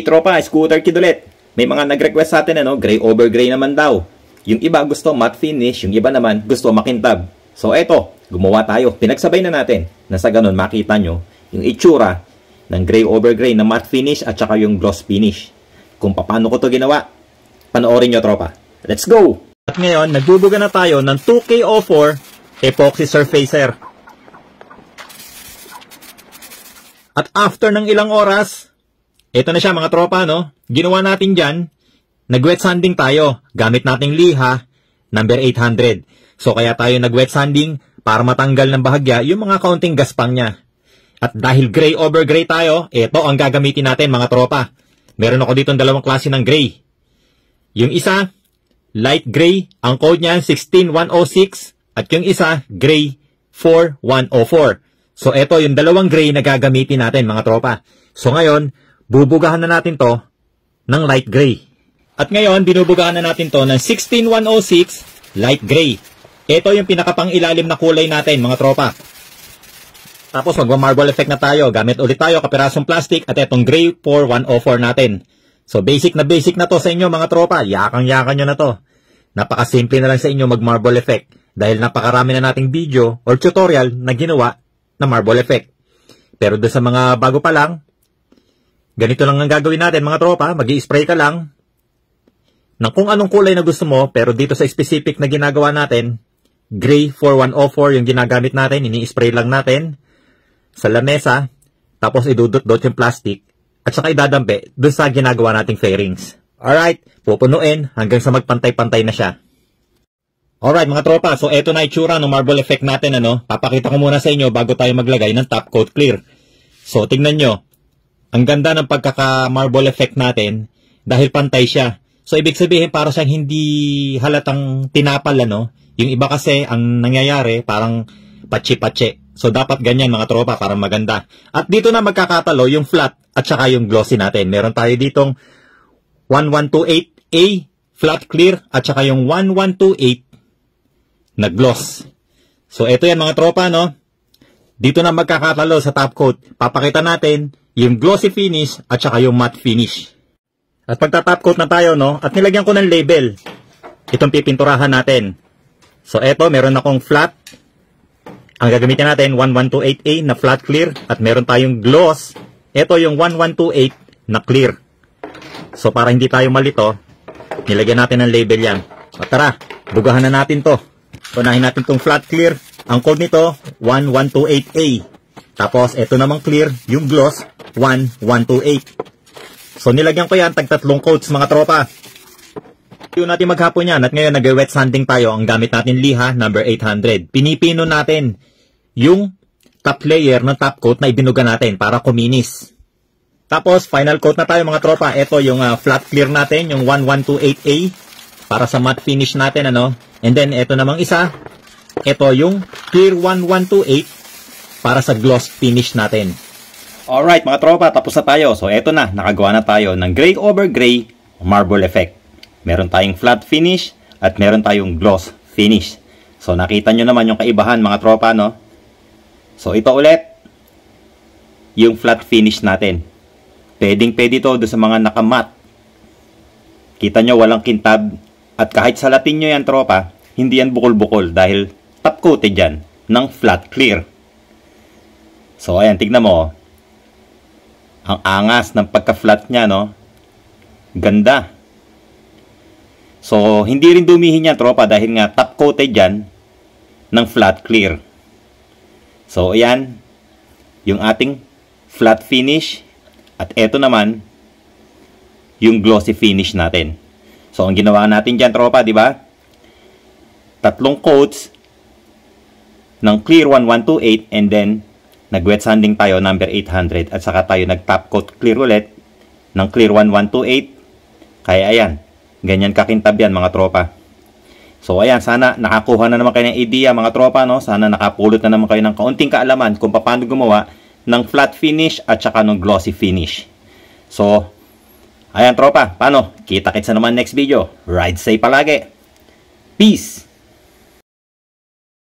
Tropa, Scooter Kid ulit. May mga nag-request sa atin, gray over gray naman daw. Yung iba gusto matte finish, yung iba naman gusto makintab. So eto, gumawa tayo. Pinagsabay na natin na sa ganun makita nyo yung itsura ng gray over gray na matte finish at saka yung gloss finish. Kung paano ko to ginawa, panoorin nyo, tropa. Let's go! At ngayon, nagbubuga na tayo ng 2K04 epoxy surfacer. At after ng ilang oras, ito na siya mga tropa, Ginawa natin dyan, nag-wet sanding tayo. Gamit nating liha, number 800. So kaya tayo nag-wet sanding para matanggal ng bahagya yung mga kaunting gaspang niya. At dahil gray over gray tayo, ito ang gagamitin natin mga tropa. Meron ako dito dalawang klase ng gray. Yung isa, light gray, ang code niya 16106. At yung isa, gray 4104. So ito yung dalawang gray na gagamitin natin mga tropa. So ngayon, bubugahan na natin to ng light gray. At ngayon, binubugahan na natin to ng 16106 light gray. Ito yung pinakapang ilalim na kulay natin, mga tropa. Tapos magma-marble effect na tayo. Gamit ulit tayo kapirasong plastic at itong gray 4104 natin. So basic na to sa inyo, mga tropa. Yakang-yakan nyo na to. Napakasimple na lang sa inyo mag-marble effect. Dahil napakarami na nating video or tutorial na ginawa na marble effect. Pero doon sa mga bago pa lang, ganito lang ang gagawin natin mga tropa, mag-i-spray ka lang ng kung anong kulay na gusto mo, pero dito sa specific na ginagawa natin, gray 4104 yung ginagamit natin, ini-spray lang natin sa lamesa, tapos idudot-dot yung plastic, at saka idadampi doon sa ginagawa nating fairings. Alright, pupunuin hanggang sa magpantay-pantay na siya. Alright mga tropa, so eto na itsura ng marble effect natin, Papakita ko muna sa inyo bago tayo maglagay ng top coat clear. So tignan nyo. Ang ganda ng pagkaka-marble effect natin dahil pantay siya. So, ibig sabihin para siyang hindi halatang tinapal, Yung iba kasi, ang nangyayari, parang patsi-patsi. So, dapat ganyan mga tropa para maganda. At dito na magkakatalo yung flat at saka yung glossy natin. Meron tayo ditong 1128A flat clear at saka yung 1128 na gloss. So, ito yan mga tropa, Dito na magkakatalo sa top coat. Papakita natin yung glossy finish at saka yung matte finish. At pagta-top coat na tayo, at nilagyan ko ng label. Itong pipinturahan natin. So, eto, meron akong flat. Ang gagamitin natin, 1128A na flat clear. At meron tayong gloss. Eto yung 1128 na clear. So, para hindi tayo malito, nilagyan natin ng label yan. So, tara, bugahan na natin to. Unahin natin tong flat clear. Ang code nito, 1128A. Tapos, eto namang clear, yung gloss, 1128. So, nilagyan ko yan, tag-tatlong coats, mga tropa. Yung natin maghapon yan, at ngayon nag-wet sanding tayo. Ang gamit natin liha, number 800. Pinipino natin yung top layer ng top coat na ibinuga natin para kuminis. Tapos, final coat na tayo, mga tropa. Ito yung flat clear natin, yung 1128A, para sa matte finish natin, And then, ito namang isa, ito yung clear 1128, para sa gloss finish natin. Alright mga tropa, tapos na tayo. So eto na, nakagawa na tayo ng gray over gray marble effect. Meron tayong flat finish at meron tayong gloss finish. So nakita nyo naman yung kaibahan mga tropa, So ito ulit, yung flat finish natin. Pwedeng-pwede to do sa mga nakamat. Kita nyo walang kintab. At kahit salatin nyo yan tropa, hindi yan bukol-bukol dahil top coated yan ng flat clear. So, ayan, tignan mo. Ang angas ng pagka-flat niya, Ganda. So, hindi rin dumihin yan, tropa, dahil nga top-coated yan ng flat clear. So, ayan, yung ating flat finish. At eto naman, yung glossy finish natin. So, ang ginawa natin dyan, tropa, di ba? Tatlong coats ng clear 1128 and then nag-wet sanding tayo, number 800. At saka tayo nag-top coat clear ulit ng clear 1128. Kaya ayan, ganyan kakintab yan mga tropa. So ayan, sana nakakuha na naman kayo ng idea mga tropa, Sana nakapulot na naman kayo ng kaunting kaalaman kung paano gumawa ng flat finish at saka ng glossy finish. So, ayan tropa, paano? Kita-kits na naman next video. Ride safe palagi. Peace!